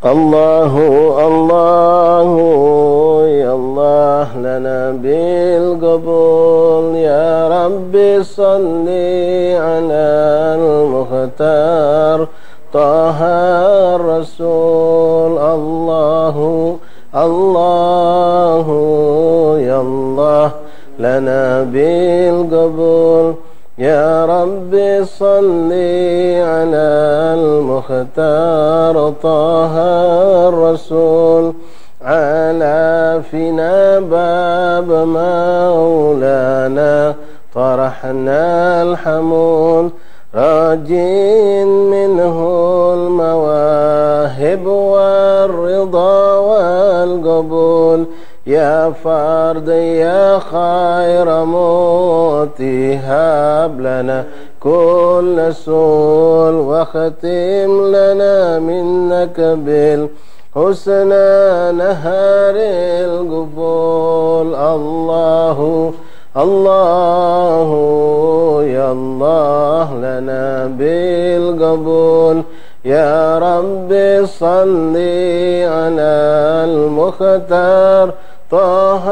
الله الله يا الله لنا بالقبول يا ربي صل على المختار طه الرسول الله الله يا الله لنا بالقبول يا ربي صل على المختار طه الرسول على فينا باب مولانا طرحنا الحمول راجين منه المواهب والرضا والقبول يا فرد يا خير موتي هب لنا كل سول واختم لنا منك بالحسنى نهار القبول الله الله يا الله لنا بالقبول يا ربي صل على المختار طه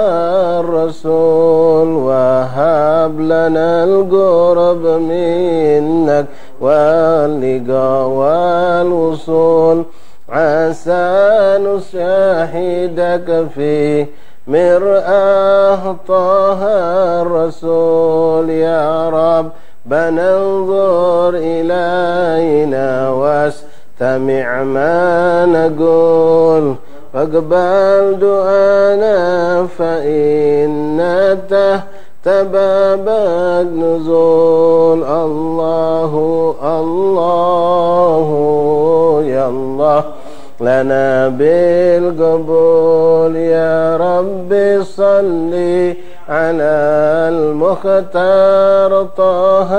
الرسول وهب لنا القرب منك واللقاء والوصول عسى نشاهدك في مرآة طه الرسول يا رب بننظر إلينا واستمع ما نقول فاقبل دعانا فإن تحت بابك نزول الله الله يا الله لنا بالقبول يا ربي صل على المختار طه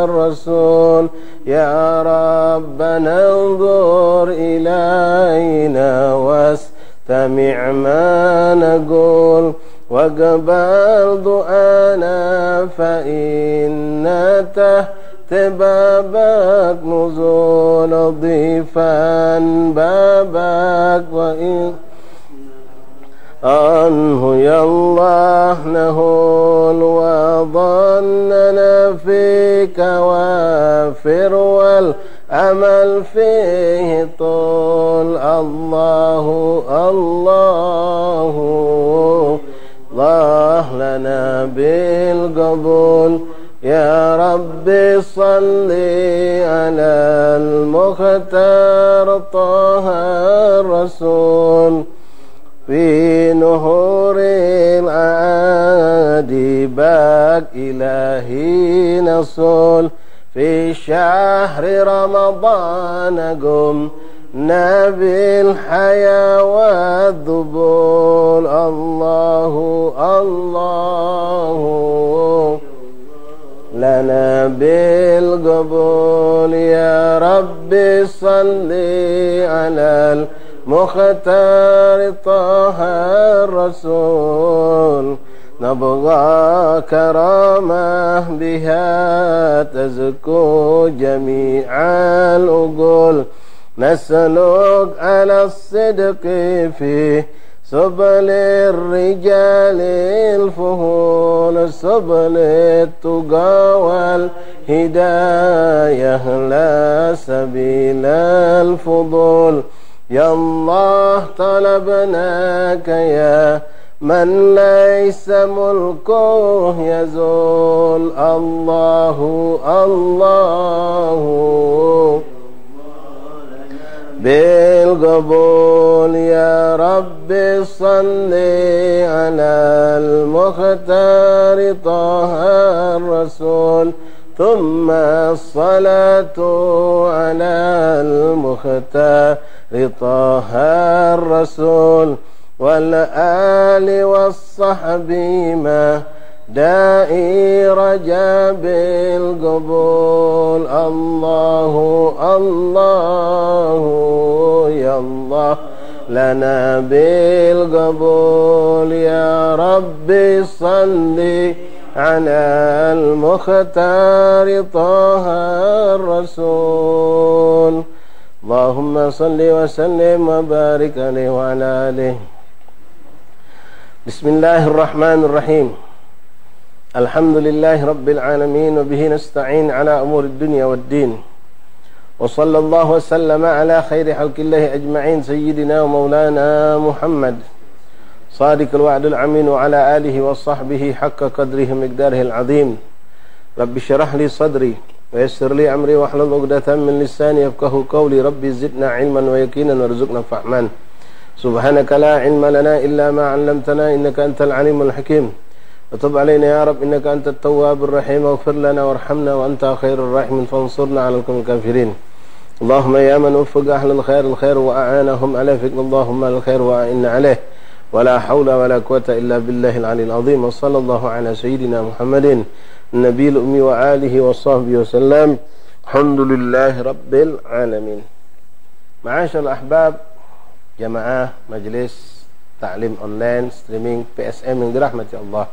الرسول يا رب ننظر إلينا واستمع ما نقول واقبل دعانا فإن تحت بابك نزول ضيفا بابك وإن عنه يا الله نهول وظننا فيك وافر والأمل فيه طول الله الله الله لنا بالقبول يا ربي صل على المختار طه الرسول في نهور العادي باك إلهي نصول في شهر رمضان قمنا بالحياة والذبول الله الله لنا بالقبول يا ربي صل على المختار طه الرسول نبغى كرامة بها تزكو جميع العقول نسلك على الصدق فيه سبل الرجال الفهول سبل التقى والهداية لا سبيل الفضول يا الله طلبناك يا من ليس ملكه يزول الله الله بالقبول يا ربي صل على المختار طه الرسول ثم الصلاة على المختار طه الرسول والآل والصحب ما دائي رجا بالقبول الله الله يا الله لنا بالقبول يا ربي صل على المختار طه الرسول اللهم صل وسلم وبارك عليه وعلى آله. بسم الله الرحمن الرحيم. الحمد لله رب العالمين وبه نستعين على أمور الدنيا والدين. وصلى الله وسلم على خير خلق الله أجمعين سيدنا ومولانا محمد صادق الوعد الأمين وعلى آله وصحبه حق قدره مقداره العظيم. رب اشرح لي صدري ويسر لي أمري واحلل عقدة من لساني يفقهوا قولي. ربي زدنا علما ويقينا وارزقنا فهما. سبحانك لا علم لنا إلا ما علمتنا إنك أنت العليم الحكيم. وتب علينا يا رب إنك أنت التواب الرحيم. واغفر لنا وارحمنا وأنت خير الراحمين فانصرنا على القوم الكافرين. اللهم يا من وفق أهل الخير الخير وأعانهم على فعل اللهم الخير وأعنا عليه. ولا حول ولا قوة إلا بالله العلي العظيم. وصلى الله على سيدنا محمد النبي الأمي وآله وصحبه وسلم. الحمد لله رب العالمين. Ma'asyarul ahbab, jamaah majelis taklim online streaming PSM yang dirahmati Allah.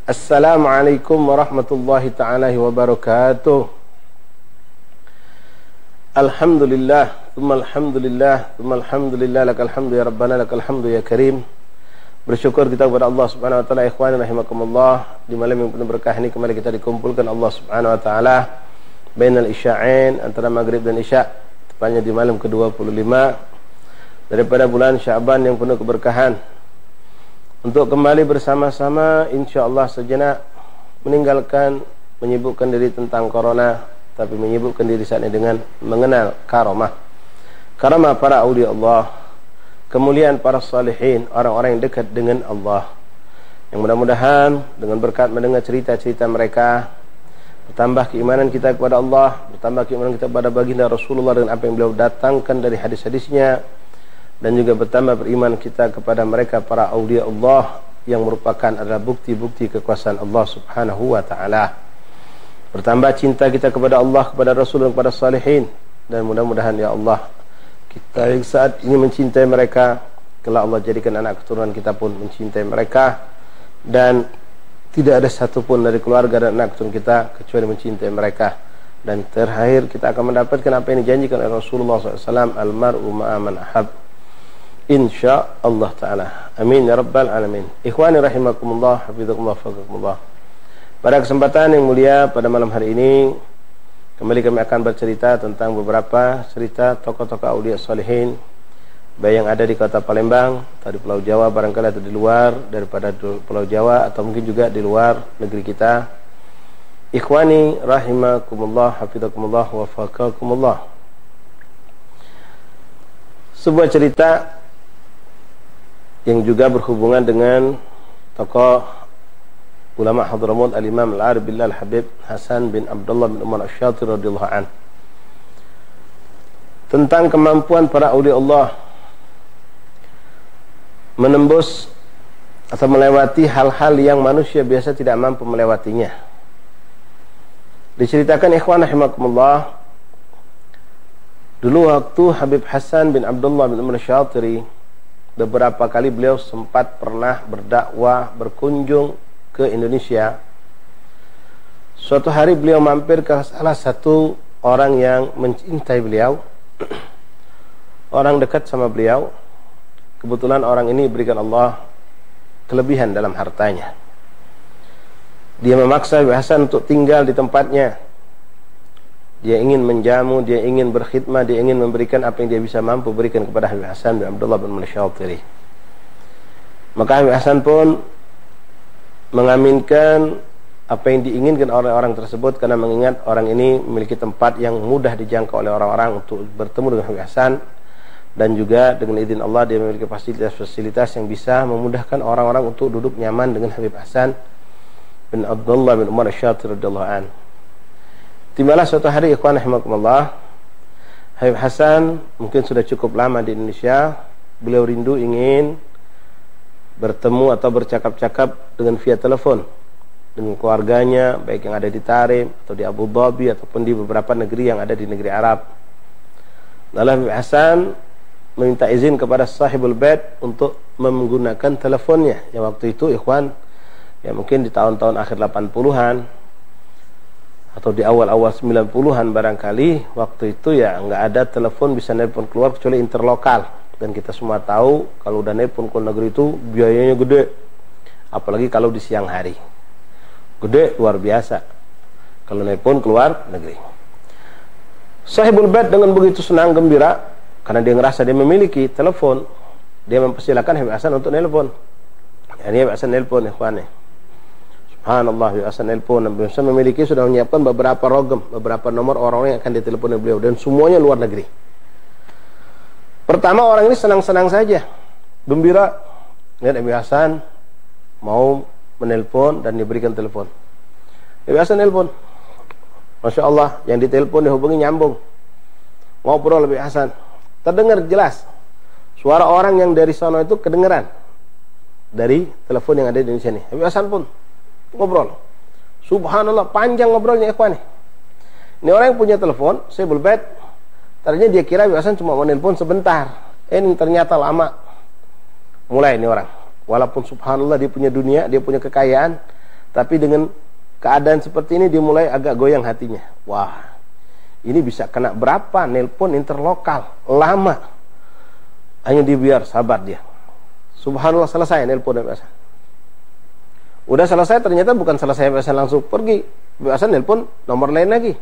Assalamualaikum warahmatullahi ta'ala wabarakatuh. Alhamdulillah, thumma alhamdulillah, lakal hamdu ya Rabbana, lakal hamdu ya Karim. Bersyukur kita kepada Allah Subhanahu wa taala. Ikhwan rahimakumullah, di malam yang penuh berkah ini kembali kita dikumpulkan Allah Subhanahu wa taala bainal isya'ain, antara maghrib dan isya', tepatnya di malam ke-25 daripada bulan Sya'ban yang penuh keberkahan, untuk kembali bersama-sama insyaallah sejenak meninggalkan menyibukkan diri tentang corona, tapi menyibukkan diri saat ini dengan mengenal karamah para aulia Allah, kemuliaan para salihin, orang-orang yang dekat dengan Allah, yang mudah-mudahan dengan berkat mendengar cerita-cerita mereka bertambah keimanan kita kepada Allah, bertambah keimanan kita kepada baginda Rasulullah dengan apa yang beliau datangkan dari hadis-hadisnya, dan juga bertambah beriman kita kepada mereka para aulia Allah yang merupakan adalah bukti-bukti kekuasaan Allah Subhanahu wa taala. Bertambah cinta kita kepada Allah, kepada Rasul dan kepada salihin, dan mudah-mudahan ya Allah kita yang saat ini mencintai mereka, kelak Allah jadikan anak keturunan kita pun mencintai mereka, dan tidak ada satupun dari keluarga dan anak keturunan kita kecuali mencintai mereka. Dan terakhir kita akan mendapatkan apa yang dijanjikan oleh Rasulullah SAW, almar'u ma'a man ahab, insyaallah ta'ala. Amin ya rabbal alamin. Ikhwani rahimakumullah, hafizakumullah, faqakumullah. Pada kesempatan yang mulia pada malam hari ini, kembali kami akan bercerita tentang beberapa cerita tokoh-tokoh aulia salihin, baik yang ada di kota Palembang atau di Pulau Jawa, barangkali atau di luar daripada Pulau Jawa, atau mungkin juga di luar negeri kita. Ikhwani rahimakumullah, hafizakumullah, wa faqakumullah. Sebuah cerita yang juga berhubungan dengan tokoh ulama Hadramut al-Imam al-Arif billah al-Habib Hasan bin Abdullah bin Umar Asy-Syatiri radhiyallahu an, tentang kemampuan para aulia Allah menembus atau melewati hal-hal yang manusia biasa tidak mampu melewatinya. Diceritakan ikhwan rahimakumullah, dulu waktu Habib Hasan bin Abdullah bin Umar Asy-Syatiri, beberapa kali beliau sempat pernah berdakwah berkunjung ke Indonesia. Suatu hari beliau mampir ke salah satu orang yang mencintai beliau, orang dekat sama beliau. Kebetulan orang ini berikan Allah kelebihan dalam hartanya. Dia memaksa Habib Hasan untuk tinggal di tempatnya. Dia ingin menjamu, dia ingin berkhidmah, dia ingin memberikan apa yang dia bisa mampu berikan kepada Habib Hasan bin Abdullah bin Asy-Syatiri. Maka Habib Hasan pun mengaminkan apa yang diinginkan oleh orang tersebut, karena mengingat orang ini memiliki tempat yang mudah dijangkau oleh orang-orang untuk bertemu dengan Habib Hasan, dan juga dengan izin Allah dia memiliki fasilitas-fasilitas yang bisa memudahkan orang-orang untuk duduk nyaman dengan Habib Hasan bin Abdullah bin Umar Asy-Syatiri radhiyallahu an. Tibalah suatu hari ikhwan rahimakumullah, Habib Hasan mungkin sudah cukup lama di Indonesia, beliau rindu ingin bertemu atau bercakap-cakap dengan via telepon dengan keluarganya, baik yang ada di Tarim atau di Abu Dhabi ataupun di beberapa negeri yang ada di negeri Arab. Lalu Habib Hasan meminta izin kepada sahibul bait untuk menggunakan teleponnya. Yang waktu itu ikhwan, ya mungkin di tahun-tahun akhir 80-an, atau di awal-awal 90-an barangkali, waktu itu ya nggak ada telepon bisa nelpon keluar kecuali interlokal, dan kita semua tahu kalau udah nelpon ke negeri itu biayanya gede, apalagi kalau di siang hari, gede luar biasa kalau nelpon keluar negeri. Sahibul bait dengan begitu senang gembira karena dia ngerasa dia memiliki telepon, dia mempersilakan Habib Hasan untuk nelpon. Yani Habib Hasan nelpon, ikhwani. Subhanallah, Habib Hasan nelpon. Habib Hasan memiliki, sudah menyiapkan beberapa rogem, beberapa nomor orang yang akan ditelepon beliau, dan semuanya luar negeri. Pertama, orang ini senang-senang saja, gembira lihat Habib Hasan mau menelpon dan diberikan telepon. Habib Hasan nelpon, Masya Allah, yang ditelepon dihubungi nyambung, ngobrol Habib Hasan, terdengar jelas suara orang yang dari sana itu kedengeran dari telepon yang ada di Indonesia nih. Habib Hasan pun ngobrol, subhanallah, panjang ngobrolnya ikhwan. Ini orang yang punya telepon Sahibul Bait, tadinya dia kira Habib Hasan cuma mau nelpon sebentar, ini ternyata lama. Mulai ini orang, walaupun subhanallah dia punya dunia, dia punya kekayaan, tapi dengan keadaan seperti ini dia mulai agak goyang hatinya. Wah, ini bisa kena berapa nelpon interlokal lama, hanya dibiar sabar dia. Subhanallah, selesai nelpon Habib Hasan. Udah selesai, ternyata bukan selesai Habib Hasan langsung pergi. Habib Hasan nelpon nomor lain lagi,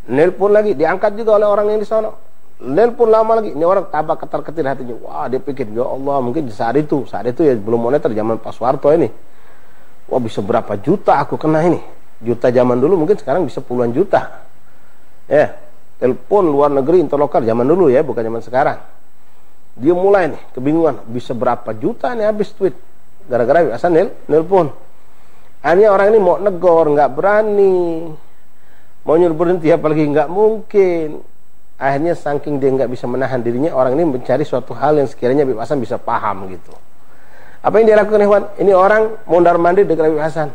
nelpon lagi, diangkat juga oleh orang yang di sana, nelpon lama lagi. Ini orang tambah ketar-ketir hatinya. Wah, dia pikir, ya Allah, mungkin di saat itu ya belum moneter, zaman Pak Soeharto ini. Wah, bisa berapa juta aku kena ini. Juta zaman dulu, mungkin sekarang bisa puluhan juta. Ya, telepon luar negeri interlokal zaman dulu ya, bukan zaman sekarang. Dia mulai nih kebingungan, bisa berapa juta nih habis tweet gara-gara Habib Hasan nelpon. Akhirnya orang ini mau negor, nggak berani, mau nyuruh berhenti apalagi nggak mungkin. Akhirnya saking dia nggak bisa menahan dirinya, orang ini mencari suatu hal yang sekiranya Habib Hasan bisa paham gitu. Apa yang dia lakukan, ikhwan? Ini orang mondar mandir dekat Habib Hasan,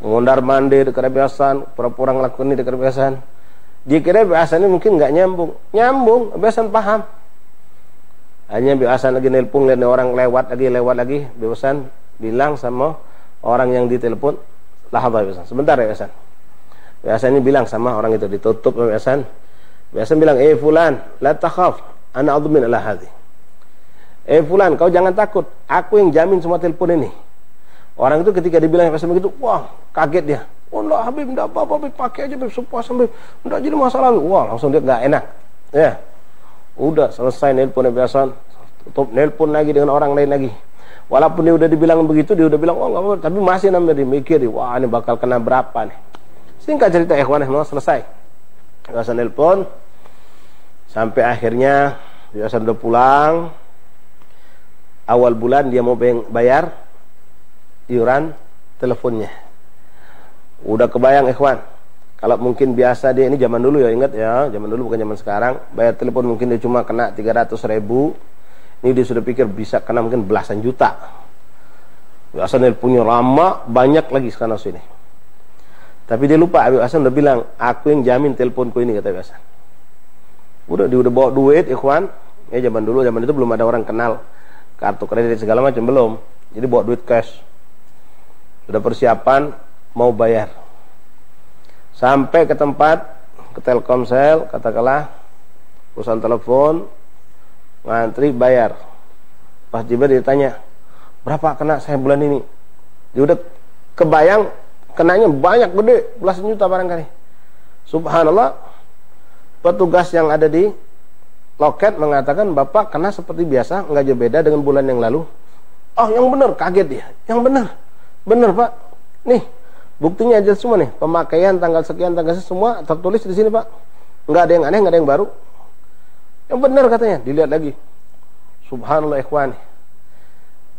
mondar mandir dekat Habib Hasan, pura-pura ngelakuin ini dekat Habib Hasan. Dia kira Habib Hasan ini mungkin nggak nyambung, Habib Hasan paham. Hanya Habib Hasan lagi nelpon, lihat orang lewat lagi, Habib Hasan bilang sama orang yang ditelepon, lahadha Habib Hasan, sebentar Habib Hasan. Habib Hasan ini bilang sama orang itu, ditutup Habib Hasan. Habib Hasan bilang, fulan, la takhaf, ana admin ala hadhi. Fulan, kau jangan takut, aku yang jamin semua telepon ini. Orang itu ketika dibilang Habib Hasan begitu, wah, kaget dia. Oh enggak Habib, enggak apa-apa Habib, pakai aja Habib, sepuas Habib, enggak jadi masalah. Wah, langsung dia enggak enak. Ya. Udah selesai nelpon Habib Hasan, tutup, nelpon lagi dengan orang lain lagi. Walaupun dia udah dibilang begitu, dia udah bilang, oh enggak apa-apa, tapi masih namanya dimikir, wah ini bakal kena berapa nih. Singkat cerita ikhwan, selesai. Habib Hasan nelpon, sampai akhirnya Habib Hasan udah pulang. Awal bulan dia mau bayar iuran teleponnya. Udah kebayang ikhwan, kalau mungkin biasa dia, ini zaman dulu ya, ingat ya, zaman dulu bukan zaman sekarang, bayar telepon mungkin dia cuma kena 300.000, ini dia sudah pikir bisa kena mungkin belasan juta. Biasa nelponnya lama, banyak lagi sekarang sini. Tapi dia lupa, Habib Hasan udah bilang, aku yang jamin teleponku ini, kata Habib Hasan. Dia udah bawa duit ikhwan, ya zaman itu belum ada orang kenal kartu kredit segala macam, belum. Jadi bawa duit cash, sudah persiapan mau bayar. Sampai ke tempat, ke Telkomsel, katakanlah perusahaan telepon, ngantri bayar. Pas tiba dia tanya, berapa kena saya bulan ini? Dia udah kebayang kenanya banyak, gede, belasan juta barangkali. Subhanallah, petugas yang ada di loket mengatakan, bapak kena seperti biasa, nggak jauh beda dengan bulan yang lalu. Oh yang benar, kaget dia. Yang benar pak, nih buktinya aja semua nih, pemakaian tanggal sekian, semua tertulis di sini pak. Nggak ada yang aneh, nggak ada yang baru. Yang benar katanya, dilihat lagi. Subhanallah ikhwani.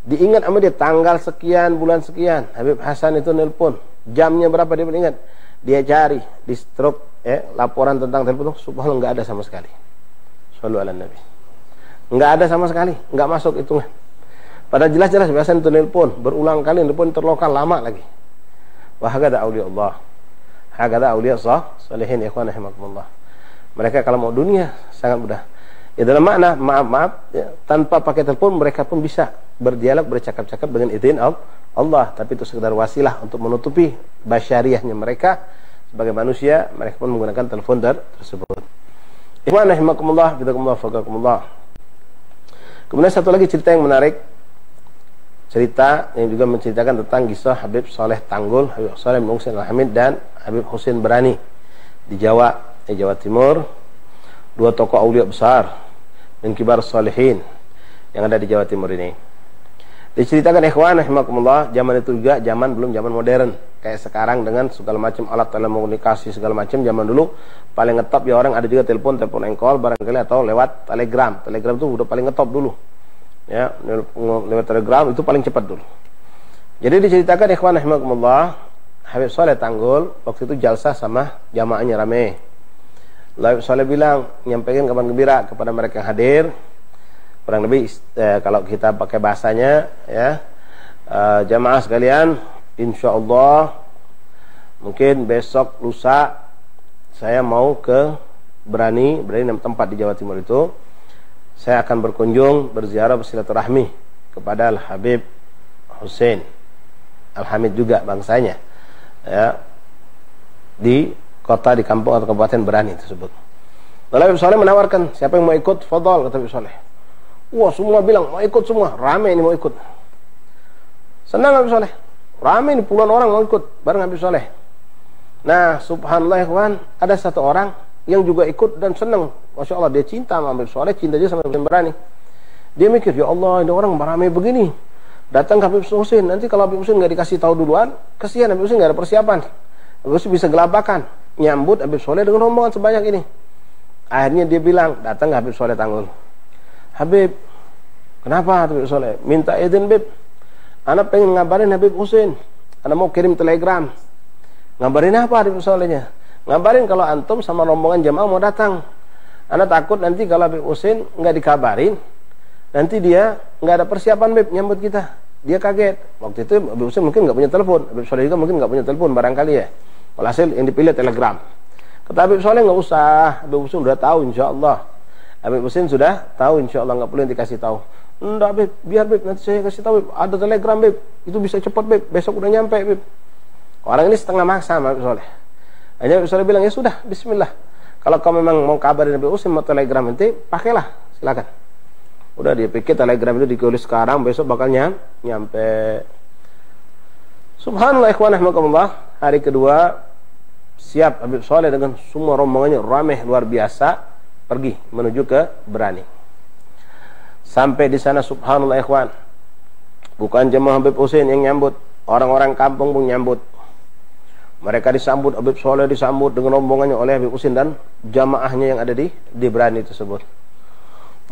Diingat sama dia, tanggal sekian, bulan sekian, Habib Hasan itu nelpon. Jamnya berapa dia ingat. Dia cari di stroke laporan tentang telepon. Subhanallah nggak ada sama sekali. Shallu ala Nabi. Nggak ada sama sekali, nggak masuk hitungan. Padahal jelas-jelas Habib Hasan itu nelpon, berulang kali nelpon terlokal lama lagi. Wa hakadha auliya Allah. Hakadha auliya salihin ikhwan rahimakumullah. Mereka kalau mau dunia sangat mudah. Ya dalam makna maaf ya, tanpa pakai telepon mereka pun bisa berdialog, bercakap-cakap dengan izin Allah, tapi itu sekedar wasilah untuk menutupi basyariahnya mereka sebagai manusia. Mereka pun menggunakan telepon tersebut. Ikhwan rahimakumullah, bidakumullah, faqakumullah. Kemudian satu lagi cerita yang menarik, cerita yang juga menceritakan tentang kisah Habib Saleh Tanggul, Habib Saleh bin Husain Al-Hamid dan Habib Husain Berani di Jawa Timur, dua tokoh aulia besar dan kibar salihin yang ada di Jawa Timur ini. Diceritakan ikhwan rahimakumullah, zaman itu juga belum zaman modern kayak sekarang dengan segala macam alat telekomunikasi segala macam. Zaman dulu paling ngetop ya orang ada juga telepon engkol barangkali atau lewat telegram. Telegram itu udah paling ngetop dulu. Ya, lewat telegram itu paling cepat dulu. Jadi diceritakan ikhwan rahimakumullah, Habib Saleh Tanggul waktu itu jalsah sama jamaahnya rame. Habib Saleh bilang, nyampaikan kabar gembira kepada mereka yang hadir. Kurang lebih kalau kita pakai bahasanya ya, jamaah sekalian, insyaallah mungkin besok lusa saya mau ke Berani tempat di Jawa Timur itu. Saya akan berkunjung, berziarah, bersilaturahmi kepada Al-Habib Husain Al-Hamid juga bangsanya ya, di kota, di kampung atau kabupaten Berani tersebut. Lalu Habib Saleh menawarkan, siapa yang mau ikut? Fadhal, kata Habib Saleh. Wah, semua bilang mau ikut, semua rame ini mau ikut. Senang Habib Saleh, rame ini puluhan orang mau ikut bareng Habib Saleh. Nah, subhanallah ikhwan, ada satu orang yang juga ikut dan senang. Masya Allah, dia cinta sama Habib Saleh, cinta dia sama Habib Berani. Dia mikir, ya Allah, ini orang ramai begini, datang ke Habib Husain, nanti kalau Habib Husain nggak dikasih tahu duluan, kesian Habib Husain nggak ada persiapan, Habib Husain bisa gelabakan nyambut Habib Saleh dengan rombongan sebanyak ini. Akhirnya dia bilang, datang ke Habib Saleh Tanggul, Habib, kenapa Habib Saleh? Minta izin Habib, anak pengen ngabarin Habib Husain, anak mau kirim telegram. Ngabarin apa Habib Salehnya? Ngabarin kalau antum sama rombongan jamaah mau datang. Anak takut nanti kalau Habib Husain nggak dikabarin, nanti dia nggak ada persiapan Habib nyambut kita. Dia kaget. Waktu itu Habib Husain mungkin nggak punya telepon, Habib Saleh juga mungkin nggak punya telepon barangkali ya. Walhasil yang dipilih telegram. Kata Habib Saleh, nggak usah, Habib Husain sudah tahu insyaallah. Habib Husain sudah tahu insyaallah, nggak perlu dikasih tahu. Enggak Habib, biar Habib nanti saya kasih tahu Habib. Ada telegram Habib, itu bisa cepat Habib, besok udah nyampe Habib. Orang ini setengah maksa sama Habib Saleh. Hanya Habib Saleh bilang, ya sudah, bismillah. Kalau kamu memang mau kabarin Habib Husain mau telegram nanti, pakailah, silakan. Udah dia pikir telegram itu ditulis sekarang, besok bakal nyampe. Subhanallah ikhwan rahimakumullah, hari kedua siap Habib Saleh dengan semua rombongannya ramai luar biasa pergi menuju ke Berani. Sampai di sana subhanallah ikhwan, bukan jemaah Habib Husain yang nyambut, orang-orang kampung pun nyambut. Mereka disambut, Habib Saleh disambut dengan rombongannya oleh Habib Husain dan jamaahnya yang ada di Berani tersebut.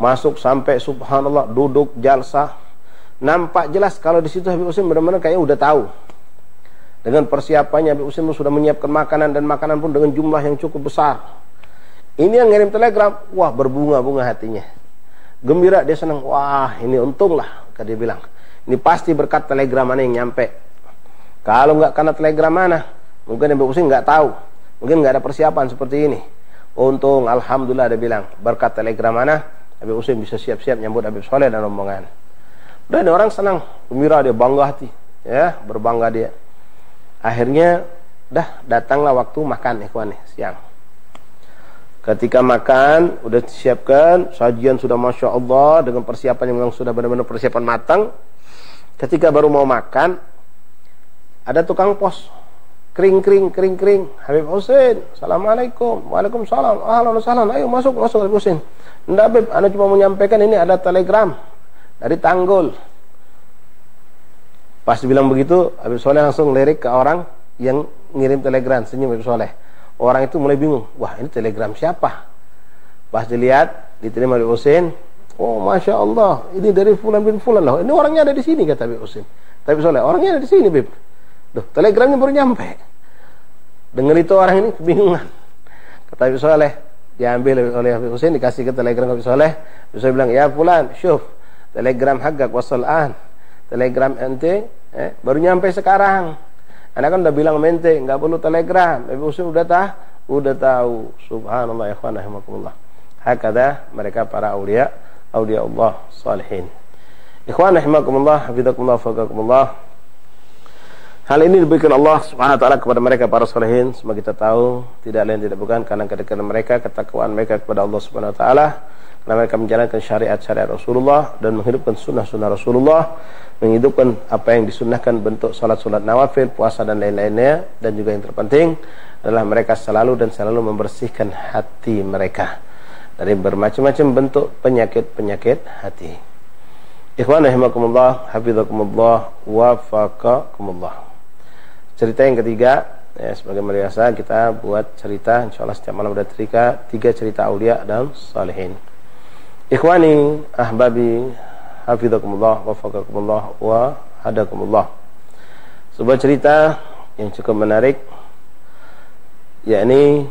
Masuk sampai subhanallah duduk jalsah. Nampak jelas kalau di situ Habib Husain benar-benar kayaknya udah tahu. Dengan persiapannya Habib Husain sudah menyiapkan makanan, dan makanan pun dengan jumlah yang cukup besar. Ini yang ngirim telegram, wah berbunga-bunga hatinya. Gembira, dia senang. Wah, ini untung lah, kata dia bilang. Ini pasti berkat telegram mana yang nyampe. Kalau nggak karena telegram mana, mungkin Habib Husain nggak tahu, mungkin nggak ada persiapan seperti ini. Untung, alhamdulillah, dia bilang, berkat telegram mana Habib Husain bisa siap-siap nyambut Habib Saleh dan rombongan. Dan orang senang, gembira, dia bangga hati, ya, berbangga dia. Akhirnya, datanglah waktu makan ikhwan siang. Ketika makan, udah disiapkan, sajian sudah masya Allah dengan persiapan yang memang sudah benar-benar persiapan matang. Ketika baru mau makan, ada tukang pos. Kring, Habib Husain, assalamualaikum, waalaikumsalam, ahlan wa sahlan, ayo masuk Habib Husain. Enggak Habib, ana cuma menyampaikan ini ada telegram dari Tanggul. Pas dibilang begitu, Habib Saleh langsung lirik ke orang yang ngirim telegram, senyum Habib Saleh. Orang itu mulai bingung, wah ini telegram siapa? Pas dilihat, diterima Habib Husain, oh masya Allah, ini dari Fulan bin Fulan loh. Ini orangnya ada di sini, kata Habib Husain. Habib Saleh, orangnya ada di sini Habib. Duh, telegramnya baru nyampe. Dengar itu orang ini kebingungan. Kata Habib Saleh, diambil oleh Habib Husain, dikasih ke telegram Habib Saleh. Habib Saleh bilang, ya Fulan, syuf, telegram haggak wasal'an. Telegram ente baru nyampe sekarang. Anda kan udah bilang mente nggak perlu telegram. Habib Husain udah tahu. Subhanallah ikhwan rahimakumullah. Hakada mereka para aulia Allah salihin. Ikhwan rahimakumullah, hafizakumullah, faqakumullah. Hal ini diberikan Allah Subhanahu wa taala kepada mereka para salihin. Semua kita tahu tidak lain tidak bukan karena kedekatan mereka, ketakwaan mereka kepada Allah Subhanahu wa taala. Karena mereka menjalankan syariat-syariat Rasulullah dan menghidupkan sunnah-sunnah Rasulullah, menghidupkan apa yang disunnahkan bentuk salat-salat nawafil, puasa dan lain-lainnya, dan juga yang terpenting adalah mereka selalu membersihkan hati mereka dari bermacam-macam bentuk penyakit-penyakit hati. Ikhwan rahimakumullah, hafizakumullah, wafaqakumullah. Cerita yang ketiga, ya, sebagai biasa kita buat cerita, insyaallah setiap malam ada tiga cerita aulia dan salihin. Ikhwani, ahbabi, hafizakumullah, wafaqakumullah, wa hadakumullah. Sebuah cerita yang cukup menarik, yakni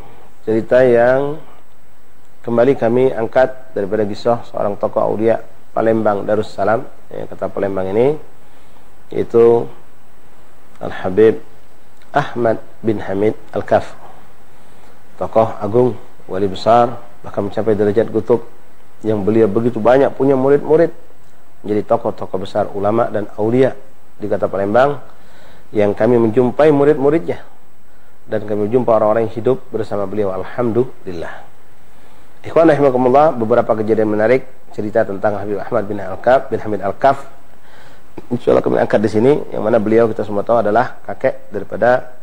cerita yang kembali kami angkat daripada kisah seorang tokoh aulia Palembang Darussalam. Ya, kata Palembang ini yaitu Al-Habib Ahmad bin Hamid Al-Kaf, tokoh agung, wali besar, bahkan mencapai derajat kutub, yang beliau begitu banyak punya murid-murid, menjadi tokoh-tokoh besar ulama dan aulia di kota Palembang, yang kami menjumpai murid-muridnya dan kami jumpa orang-orang yang hidup bersama beliau, alhamdulillah. Ikhwan rahimakumullah, beberapa kejadian menarik cerita tentang Habib Ahmad bin Hamid Al-Kaf. Insyaallah kami angkat di sini, yang mana beliau kita semua tahu adalah kakek daripada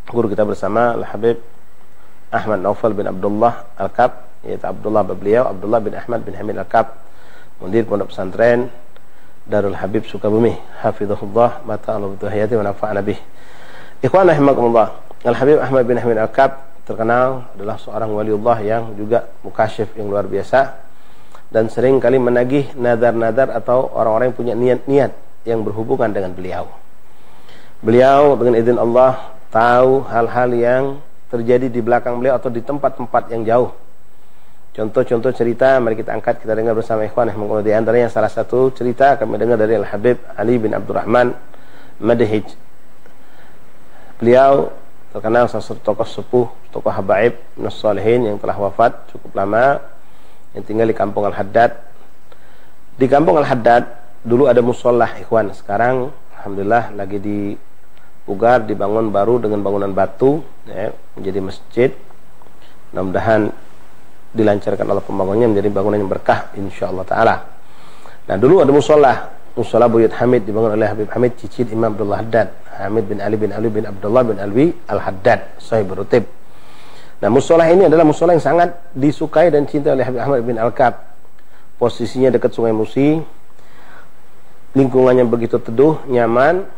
guru kita bersama, Al-Habib Ahmad Naufal bin Abdullah Al-Kaf, yaitu Abdullah bin Ahmad bin Hamid Al-Kaf, mudir pondok pesantren Darul Habib Sukabumi, hafizahullah mata'ala bituhayati wa nafa'ana bih. Ikhwan rahimakumullah, Al-Habib Ahmad bin Hamid Al-Kaf terkenal adalah seorang waliullah yang juga mukasyif yang luar biasa, dan sering kali menagih nadar-nadar atau orang-orang yang punya niat-niat yang berhubungan dengan beliau. Beliau dengan izin Allah tahu hal-hal yang terjadi di belakang beliau atau di tempat-tempat yang jauh. Contoh-contoh cerita mari kita angkat, kita dengar bersama ikhwan. Di antaranya salah satu cerita kami dengar dari Al-Habib Ali bin Abdurrahman Madhij. Beliau terkenal salah satu tokoh sepuh, tokoh habaib minus salihin yang telah wafat cukup lama, yang tinggal di kampung Al-Haddad. Di kampung Al-Haddad dulu ada musolah ikhwan, sekarang alhamdulillah lagi dipugar, dibangun baru dengan bangunan batu, ya, menjadi masjid. Mudah-mudahan dilancarkan oleh pembangunannya menjadi bangunan yang berkah insyaallah taala. Nah, dulu ada musola Buyut Hamid dibangun oleh Habib Hamid cicit Imam Abdullah Haddad, Hamid bin Ali bin Abdullah bin Alwi Al-Haddad sahib Rutib. Nah, musola ini adalah musola yang sangat disukai dan cinta oleh Habib Ahmad bin Al-Kaf. Posisinya dekat Sungai Musi, lingkungannya begitu teduh, nyaman,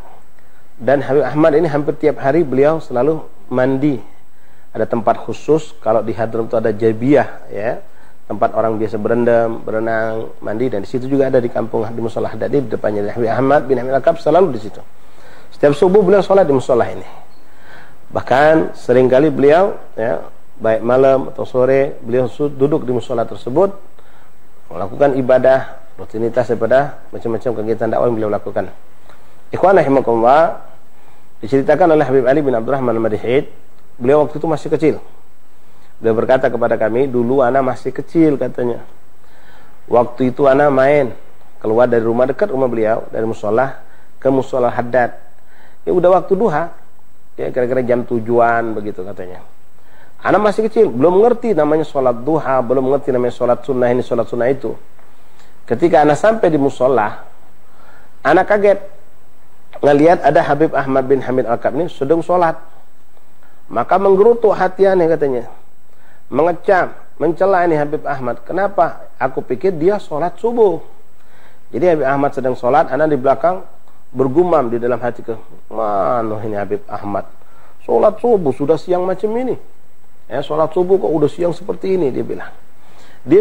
dan Habib Ahmad ini hampir tiap hari beliau selalu mandi. Ada tempat khusus, kalau di Hadram itu ada jabiyah, ya, tempat orang biasa berendam, berenang, mandi, dan di situ juga ada di kampung di musola Haddad di depannya Habib Ahmad bin Hamid Al-Kaf selalu di situ. Setiap subuh beliau sholat di musola ini. Bahkan seringkali beliau, ya, baik malam atau sore, beliau duduk di musola tersebut melakukan ibadah, rutinitas daripada macam-macam kegiatan dakwah yang beliau lakukan. Ikhwan rahimakumullah, diceritakan oleh Habib Ali bin Abdurrahman Al-Madhij, beliau waktu itu masih kecil. Beliau berkata kepada kami, dulu ana masih kecil katanya. Waktu itu ana main keluar dari rumah, dekat rumah beliau, dari musola ke musola Haddad. Ya udah waktu duha, ya kira-kira jam 7-an begitu katanya. Ana masih kecil, belum mengerti namanya sholat duha, belum mengerti namanya sholat sunnah ini, sholat sunnah itu. Ketika ana sampai di musola, ana kaget ngelihat ada Habib Ahmad bin Hamid Al-Kaf ini sedang sholat. Maka menggerutu hatiannya katanya, mengecam, mencela ini Habib Ahmad. Kenapa? Aku pikir dia sholat subuh. Jadi Habib Ahmad sedang sholat, ana di belakang bergumam di dalam hati, ke mana ini Habib Ahmad sholat subuh sudah siang macam ini, ya, sholat subuh kok udah siang seperti ini, dia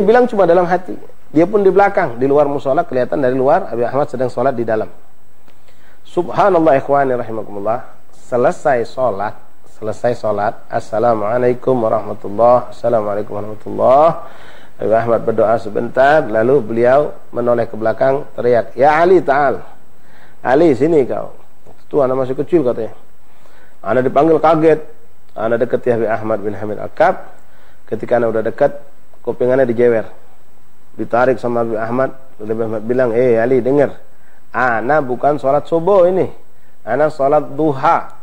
bilang cuma dalam hati. Dia pun di belakang, di luar musola, kelihatan dari luar Habib Ahmad sedang sholat di dalam. Subhanallah ikhwani rahimakumullah, selesai sholat, assalamualaikum warahmatullah, assalamualaikum warahmatullah. Habib Ahmad berdoa sebentar, lalu beliau menoleh ke belakang, teriak, ya Ali ta'al, Ali sini kau. Itu anak masih kecil katanya. Anak dipanggil kaget. Anak dekati Habib Ahmad bin Hamid Al-Kaf. Ketika anak udah dekat, kupingannya dijewer. ditarik sama Habib Ahmad. Habib Ahmad bilang, Ali dengar, ana bukan sholat subuh ini, ana sholat duha.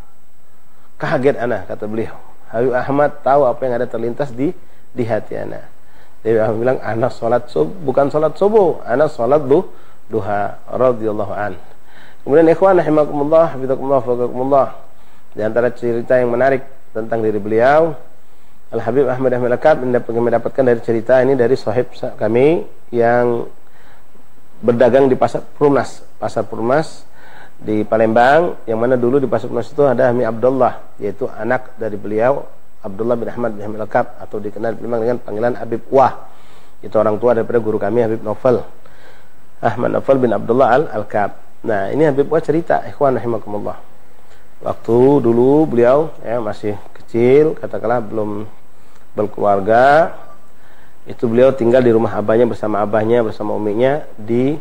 Kaget ana, kata beliau. Habib Ahmad tahu apa yang ada terlintas di hati ana. Habib Ahmad bilang, ana sholat subuh, bukan sholat subuh, ana sholat duha. Radhiyallahu an. Kemudian ikhwan rahimakumullah, hafizakumullah, faqakumullah. Di antara cerita yang menarik tentang diri beliau, Al-Habib Ahmad Al-Kab mendapatkan dari cerita ini dari sahib kami yang berdagang di Pasar Purnas di Palembang, yang mana dulu di Pasar Purnas itu ada Habib Abdullah, yaitu anak dari beliau Abdullah bin Ahmad bin Al-Kab, atau dikenal di Palembang dengan panggilan Habib Wah. Itu orang tua daripada guru kami Habib Naufal, Ahmad Naufal bin Abdullah Al-Kab. Nah, ini Habib Wah cerita, ikhwan rahimakumullah. Waktu dulu beliau masih kecil, katakanlah belum berkeluarga, itu beliau tinggal di rumah abahnya bersama uminya di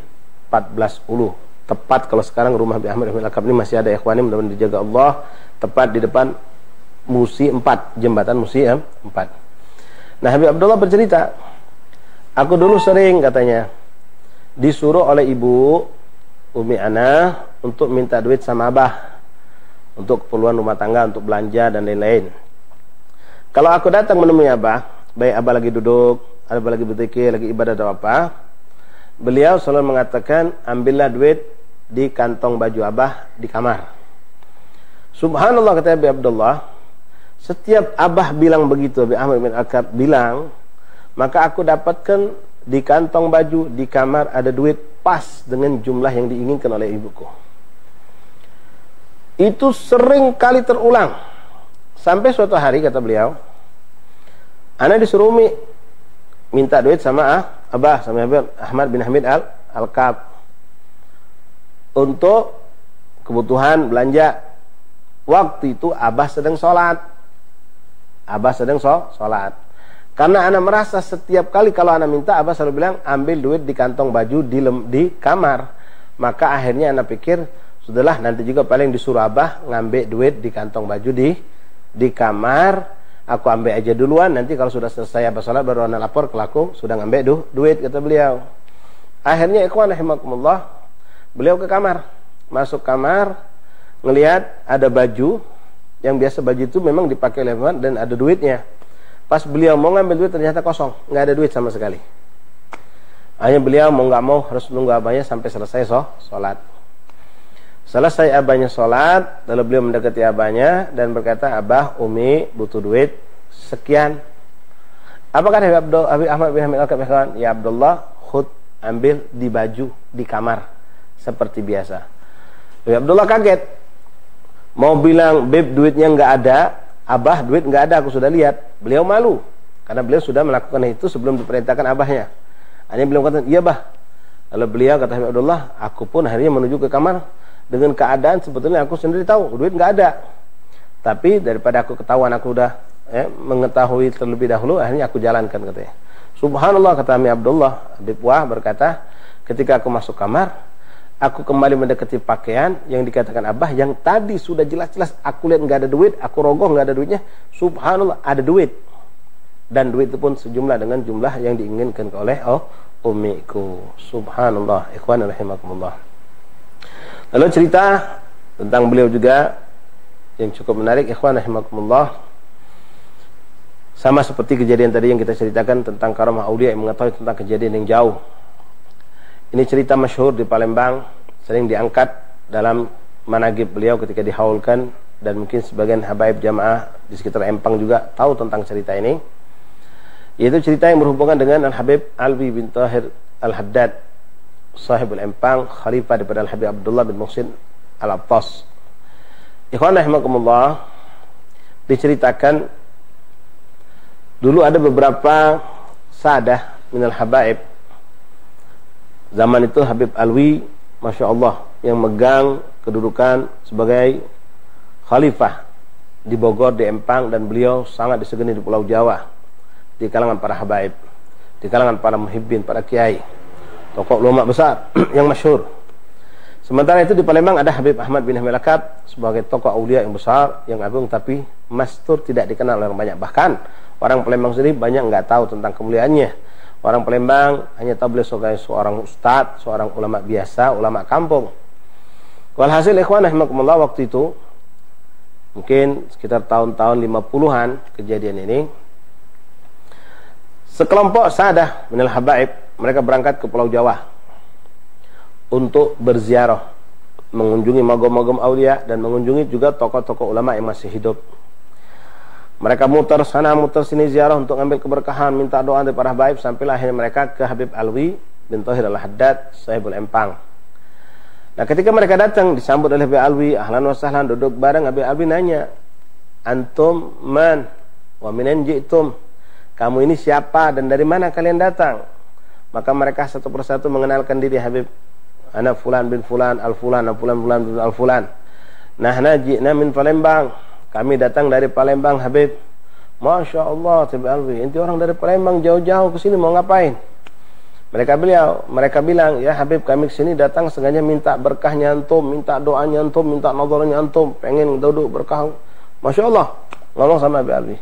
14 Ulu. Tepat kalau sekarang rumah Habib Ahmad Al-Kab ini masih ada, ikhwan, mudah-mudahan dijaga Allah, tepat di depan Musi 4, jembatan Musi 4. Nah, Habib Abdullah bercerita, aku dulu sering, katanya, disuruh oleh ibu Umi Ana untuk minta duit sama abah untuk keperluan rumah tangga, untuk belanja dan lain-lain. Kalau aku datang menemui abah, baik abah lagi duduk, abah lagi berzikir, lagi ibadah atau apa, beliau selalu mengatakan, ambillah duit di kantong baju abah di kamar. Subhanallah, kata Habib Abdullah, setiap abah bilang begitu, Habib Ahmad bin Al-Kab bilang, maka aku dapatkan di kantong baju di kamar ada duit pas dengan jumlah yang diinginkan oleh ibuku. Itu sering kali terulang. Sampai suatu hari, kata beliau, ana disuruh Umi minta duit sama abah, sama Habib Ahmad bin Hamid Al-Kab untuk kebutuhan belanja. Waktu itu abah sedang sholat. Karena ana merasa setiap kali kalau ana minta, abah selalu bilang ambil duit di kantong baju di kamar. Maka akhirnya ana pikir, sudahlah, nanti juga paling disuruh abah ngambil duit di kantong baju di kamar, aku ambil aja duluan, nanti kalau sudah selesai abah sholat baru ana lapor ke aku sudah ngambil duit, kata beliau. Akhirnya ikhwan rahimakumullah, beliau ke kamar, masuk kamar, ngelihat ada baju, yang biasa baju itu memang dipakai oleh abah dan ada duitnya. Pas beliau mau ngambil duit ternyata kosong, nggak ada duit sama sekali. Hanya beliau mau nggak mau harus nunggu abahnya sampai selesai sholat. Selesai abahnya sholat, lalu beliau mendekati abahnya dan berkata, abah, Umi butuh duit sekian. Apa kata Habib Ahmad bin Hamid Al-Kab? Ya Abdullah, khud, ambil di baju di kamar seperti biasa. Habib Abdullah kaget, mau bilang, Beb, duitnya nggak ada. Abah, duit nggak ada, aku sudah lihat. Beliau malu karena beliau sudah melakukan itu sebelum diperintahkan abahnya. Hanya beliau kata, iya bah. Lalu beliau kata Habib Abdullah, aku pun akhirnya menuju ke kamar dengan keadaan sebetulnya aku sendiri tahu duit nggak ada. Tapi daripada aku ketahuan, aku udah mengetahui terlebih dahulu, akhirnya aku jalankan, katanya. Subhanallah, kata Habib Abdullah, Habib Wah berkata, ketika aku masuk kamar, aku kembali mendekati pakaian yang dikatakan abah, yang tadi sudah jelas-jelas aku lihat nggak ada duit, aku rogoh nggak ada duitnya. Subhanallah, ada duit, dan duit itu pun sejumlah dengan jumlah yang diinginkan oleh umiku. Subhanallah, ikhwan rahimakumullah. Lalu cerita tentang beliau juga yang cukup menarik, ikhwan rahimakumullah. Sama seperti kejadian tadi yang kita ceritakan tentang karamah aulia yang mengetahui tentang kejadian yang jauh. Ini cerita masyhur di Palembang, sering diangkat dalam managib beliau ketika dihaulkan, dan mungkin sebagian habaib jamaah di sekitar Empang juga tahu tentang cerita ini. Yaitu cerita yang berhubungan dengan Al-Habib Alwi bin Tahir Al-Haddad, sahibul Empang, khalifah daripada Al-Habib Abdullah bin Muhsin Al-Attas. Ikhwan rahimakumullah, diceritakan dulu ada beberapa sadah minal habaib. Zaman itu Habib Alwi, Masya Allah, yang megang kedudukan sebagai khalifah di Bogor, di Empang, dan beliau sangat disegani di Pulau Jawa, di kalangan para habaib, di kalangan para muhibbin, para kiai, tokoh ulama besar yang masyhur. Sementara itu di Palembang ada Habib Ahmad bin Hamid Al-Kab sebagai tokoh aulia yang besar, yang agung, tapi mastur, tidak dikenal oleh orang banyak. Bahkan orang Palembang sendiri banyak nggak tahu tentang kemuliaannya. Orang Palembang hanya tahu beliau sebagai seorang ustadz, seorang ulama biasa, ulama kampung. Walhasil ikhwan rahimakumullah, waktu itu mungkin sekitar tahun-tahun 50-an kejadian ini, sekelompok sadah minal habaib, mereka berangkat ke Pulau Jawa untuk berziarah, mengunjungi magam-magam aulia dan mengunjungi juga tokoh-tokoh ulama yang masih hidup. Mereka muter sana muter sini ziarah untuk ambil keberkahan, minta doa dari para habaib, sampailah akhirnya mereka ke Habib Alwi bin Thohir Al-Haddad Sahibul Empang. Nah, ketika mereka datang disambut oleh Habib Alwi, ahlan wa sahlan, duduk bareng. Habib Alwi nanya, "Antum man wa minan ji'tum?" Kamu ini siapa dan dari mana kalian datang? Maka mereka satu persatu mengenalkan diri. Habib, ana fulan bin fulan al-fulan, fulan fulan bin al-fulan. Nahna ji'na min Palembang. Kami datang dari Palembang, Habib. Masya Allah, Habib Alwi, inti orang dari Palembang jauh-jauh ke sini mau ngapain? Mereka bilang, ya Habib, kami ke sini datang sengaja minta berkahnya antum, minta doanya antum, minta nazarnya antum, pengen duduk berkah. Masya Allah, ngomong sama Habib Alwi.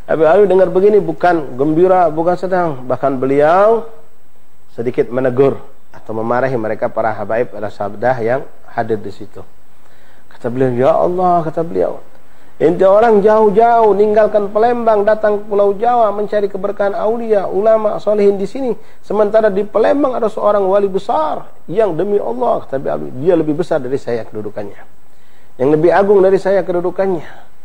Habib Alwi dengar begini bukan gembira, bukan sedang, bahkan beliau sedikit menegur atau memarahi mereka para habaib pada sabdah yang hadir di situ. Kata beliau, ya Allah, kata beliau, ente orang jauh-jauh ninggalkan Palembang datang ke Pulau Jawa mencari keberkahan aulia, ulama, solehin di sini. Sementara di Palembang ada seorang wali besar yang demi Allah, kata Alwi, dia lebih besar dari saya kedudukannya, yang lebih agung dari saya kedudukannya.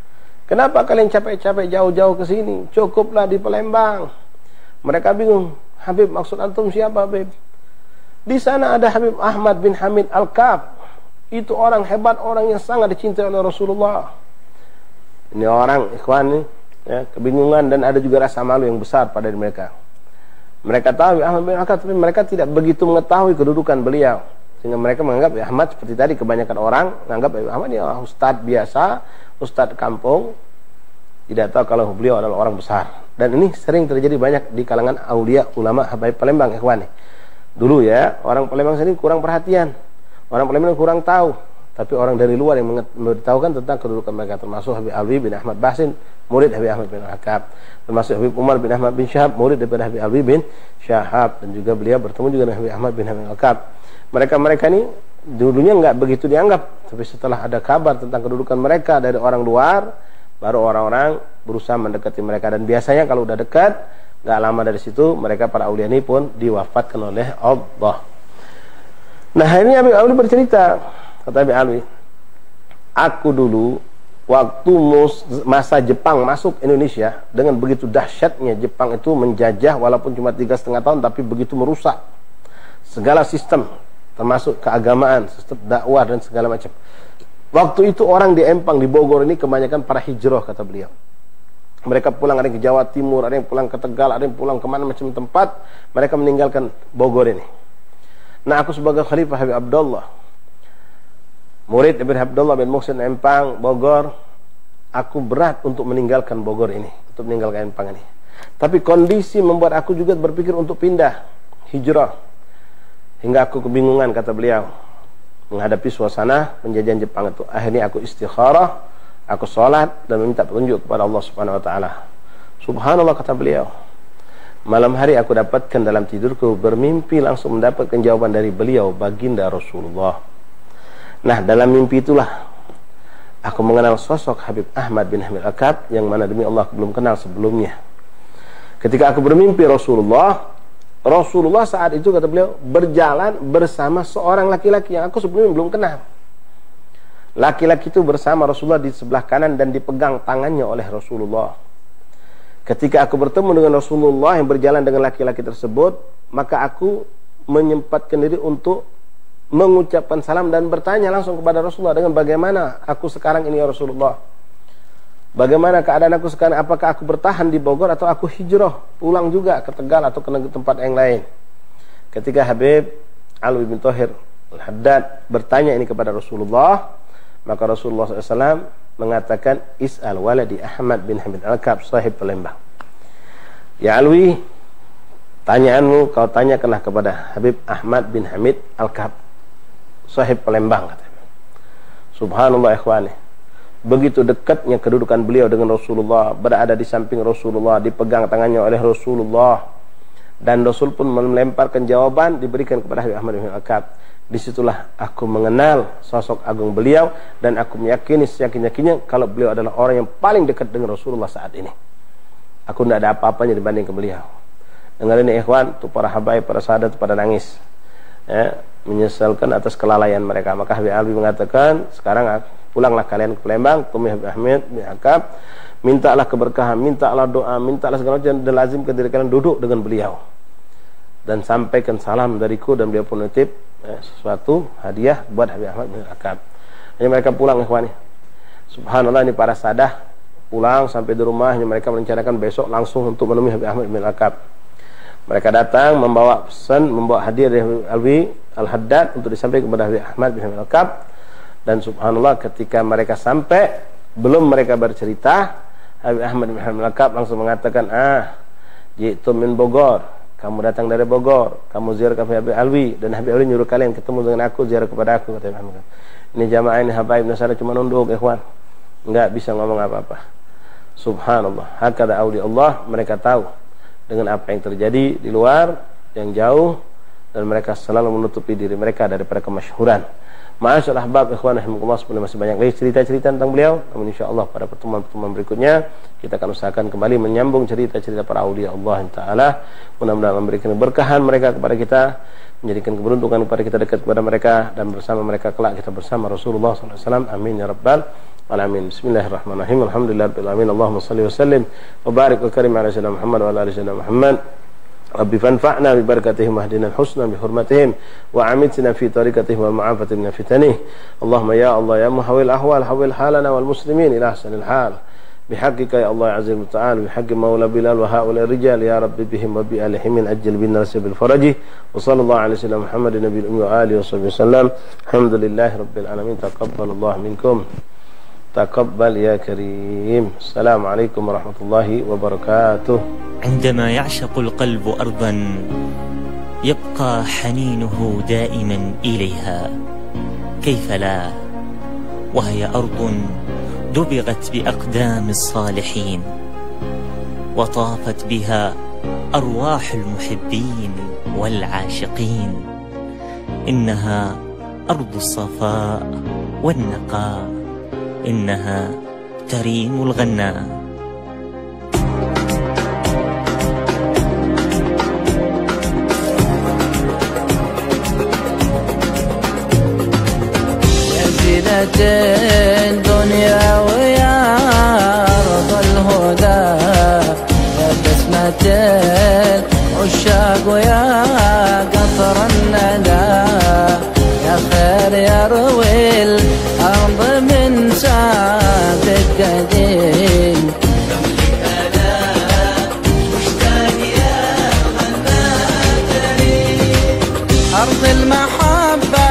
Kenapa kalian capek-capek jauh-jauh ke sini? Cukuplah di Palembang. Mereka bingung. Habib, maksud antum siapa, Habib? Di sana ada Habib Ahmad bin Hamid Al-Kaf. Itu orang hebat, orang yang sangat dicintai oleh Rasulullah. Ini orang ikhwan ini, ya, kebingungan dan ada juga rasa malu yang besar pada mereka. Mereka tahu Ahmad bin Al-Kaf, tapi mereka tidak begitu mengetahui kedudukan beliau, sehingga mereka menganggap Ahmad seperti tadi, kebanyakan orang menganggap Ahmad ya ustadz biasa, ustadz kampung, tidak tahu kalau beliau adalah orang besar. Dan ini sering terjadi banyak di kalangan aulia, ulama, habaib Palembang ikhwan. Dulu ya, orang Palembang sendiri kurang perhatian, orang Palembang kurang tahu. Tapi orang dari luar yang memberitahukan tentang kedudukan mereka, termasuk Habib Alwi bin Ahmad Basin, murid Habib Ahmad bin Al-Kaf, termasuk Habib Umar bin Ahmad bin Syahab, murid daripada Habib Alwi bin Syahab, dan juga beliau bertemu juga dengan Habib Ahmad bin Hamid Al-Kaf. Mereka ini dulunya nggak begitu dianggap, tapi setelah ada kabar tentang kedudukan mereka dari orang luar, baru orang-orang berusaha mendekati mereka. Dan biasanya kalau udah dekat, nggak lama dari situ mereka para aulia ini pun diwafatkan oleh Allah. Nah, akhirnya Habib Alwi bercerita, kata Habib Alwi, aku dulu waktu masa Jepang masuk Indonesia, dengan begitu dahsyatnya Jepang itu menjajah, walaupun cuma 3,5 tahun, tapi begitu merusak segala sistem, termasuk keagamaan, sistem dakwah dan segala macam. Waktu itu orang di Empang, di Bogor ini kebanyakan para hijrah, kata beliau. Mereka pulang, ada yang ke Jawa Timur, ada yang pulang ke Tegal, ada yang pulang kemana macam tempat. Mereka meninggalkan Bogor ini. Nah, aku sebagai Khalifah Habib Abdullah, murid Habib Abdullah bin Muhsin Empang, Bogor, aku berat untuk meninggalkan Bogor ini, untuk meninggalkan Empang ini. Tapi kondisi membuat aku juga berpikir untuk pindah, hijrah. Hingga aku kebingungan, kata beliau, menghadapi suasana penjajahan Jepang itu. Akhirnya aku istikharah, aku sholat dan meminta petunjuk kepada Allah Subhanahu Wa Taala. Subhanallah, kata beliau, malam hari aku dapatkan dalam tidurku, bermimpi langsung mendapatkan jawaban dari beliau, baginda Rasulullah. Nah, dalam mimpi itulah aku mengenal sosok Habib Ahmad bin Hamid Al-Kaf, yang mana demi Allah aku belum kenal sebelumnya. Ketika aku bermimpi Rasulullah saat itu, kata beliau, berjalan bersama seorang laki-laki yang aku sebelumnya belum kenal. Laki-laki itu bersama Rasulullah di sebelah kanan dan dipegang tangannya oleh Rasulullah. Ketika aku bertemu dengan Rasulullah yang berjalan dengan laki-laki tersebut, maka aku menyempatkan diri untuk mengucapkan salam dan bertanya langsung kepada Rasulullah, dengan bagaimana aku sekarang ini ya Rasulullah, bagaimana keadaan aku sekarang, apakah aku bertahan di Bogor atau aku hijrah pulang juga ke Tegal atau ke tempat yang lain. Ketika Habib Alwi bin Thohir Al-Haddad bertanya ini kepada Rasulullah, maka Rasulullah SAW mengatakan, is'al waladi Ahmad bin Hamid Al-Kaf sahib Palembang. Ya Alwi, tanyaanmu kau tanyakanlah kepada Habib Ahmad bin Hamid Al-Kaf sahib Palembang, katanya. Subhanallah ikhwani, begitu dekatnya kedudukan beliau dengan Rasulullah, berada di samping Rasulullah, dipegang tangannya oleh Rasulullah. Dan Rasul pun melemparkan jawaban diberikan kepada Habib Ahmad bin Al-Kab. Disitulah aku mengenal sosok agung beliau dan aku meyakini seyakin-yakinnya kalau beliau adalah orang yang paling dekat dengan Rasulullah saat ini. Aku tidak ada apa-apanya dibanding ke beliau. Dengar ini ikhwan, tuh para habaib, para sahabat pada nangis, ya, menyesalkan atas kelalaian mereka. Maka Habib Alwi mengatakan, sekarang pulanglah kalian ke Palembang, temui Habib Ahmad bin Al-Kab, mintalah keberkahan, mintalah doa, mintalah segala macam, dan lazimkan diri kalian duduk dengan beliau dan sampaikan salam dariku, dan beliau pun nitip sesuatu hadiah buat Habib Ahmad bin Al-Kab. Jadi mereka pulang ikhwan. Subhanallah, ini para sadah pulang sampai di rumahnya, mereka merencanakan besok langsung untuk menemui Habib Ahmad bin Al-Kab. Mereka datang membawa pesan, membawa hadiah dari Habib Alwi Al-Haddad untuk disampaikan kepada Habib Ahmad bin Al-Kab. Dan subhanallah, ketika mereka sampai, belum mereka bercerita, Habib Ahmad bin Al-Kab langsung mengatakan, jitu min Bogor, kamu datang dari Bogor, kamu ziarah ke Habib Alwi, dan Habib Alwi nyuruh kalian ketemu dengan aku, ziarah kepada aku, kata Habib Ahmad. Ini jamaah ini habaib nasara cuma nunduk ikhwan, enggak bisa ngomong apa-apa. Subhanallah, hakada awliya Allah, mereka tahu dengan apa yang terjadi di luar, yang jauh, dan mereka selalu menutupi diri mereka daripada kemasyhuran. Ma'asyarul ahbab ikhwan rahimakumullah, sebenarnya masih banyak lagi cerita-cerita tentang beliau, namun insyaallah pada pertemuan-pertemuan berikutnya kita akan usahakan kembali menyambung cerita-cerita para aulia Allah Ta'ala. Mudah-mudahan memberikan keberkahan mereka kepada kita, menjadikan keberuntungan kepada kita dekat kepada mereka, dan bersama mereka kelak kita bersama Rasulullah SAW. Amin ya rabbal alamin. Bismillahirrahmanirrahim. Alhamdulillahirabbil alamin. Allahumma shalli wa sallim wa barik wa karim ala sayyidina Muhammad wa ala ali sayyidina Muhammad. Rabbi fanfa'na bi barakatihim wahdina al-husna bi hurmatihim wa amitna fi tariqatihim wa ma'afati min fitanih. Allahumma ya Allah ya muhawil ahwal hawil halana wal muslimin ila ahsanil hal bihaqqika ya Allah azza wa ta'ala bihaqqi maula bilal wa haula rijal ya rabbi bihim wa bi alihim min ajil bin nasib bil faraj wa sallallahu alaihi wasallam Muhammadin nabiyil ummi wa alihi wa sahbihi wasallam. Alhamdulillahi rabbil alamin. Taqabbalallahu minkum. تقبل يا كريم. السلام عليكم ورحمة الله وبركاته. عندما يعشق القلب أرضا يبقى حنينه دائما إليها، كيف لا وهي أرض دبغت بأقدام الصالحين وطافت بها أرواح المحبين والعاشقين. إنها أرض الصفاء والنقاء، إنها تريم الغناء. يا زينة الدنيا ويا أرض الهدى، يا بسمة العشاق ويا قطر الندى، يا خير يروي الأرض من سابق قديم. أنا مشتاق يا غناتني، أرض المحبة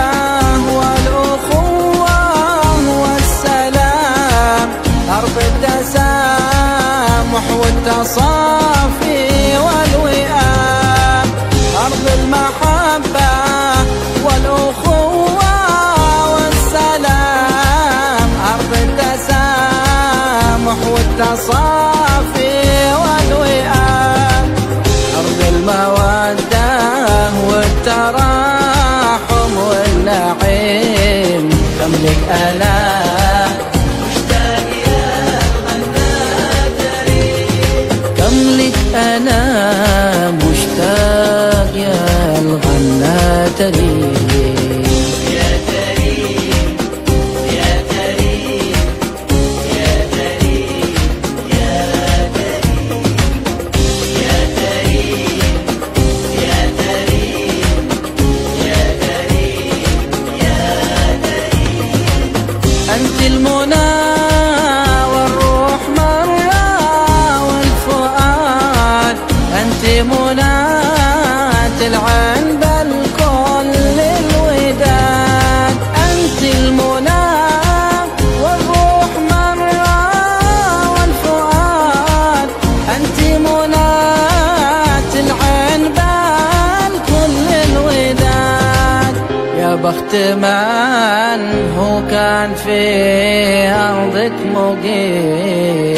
والأخوة والسلام، أرض التسامح والتصافي والوئام، أرض المحبة والأخوة والسلام، أرض التسامح والتصافي والوئام، أرض المودة والتراحم والنعيم. كم لك أنا مشتاق يا غناتني، كم لك أنا مشتاق يا الغناتني. أنت المنى والروح مرة والفؤاد، أنت منى العين بل كل الوداد، أنت المنى والروح مرة والفؤاد، أنت منى العين بل كل الوداد. يا بخت من هو كان في أرضك مقيم،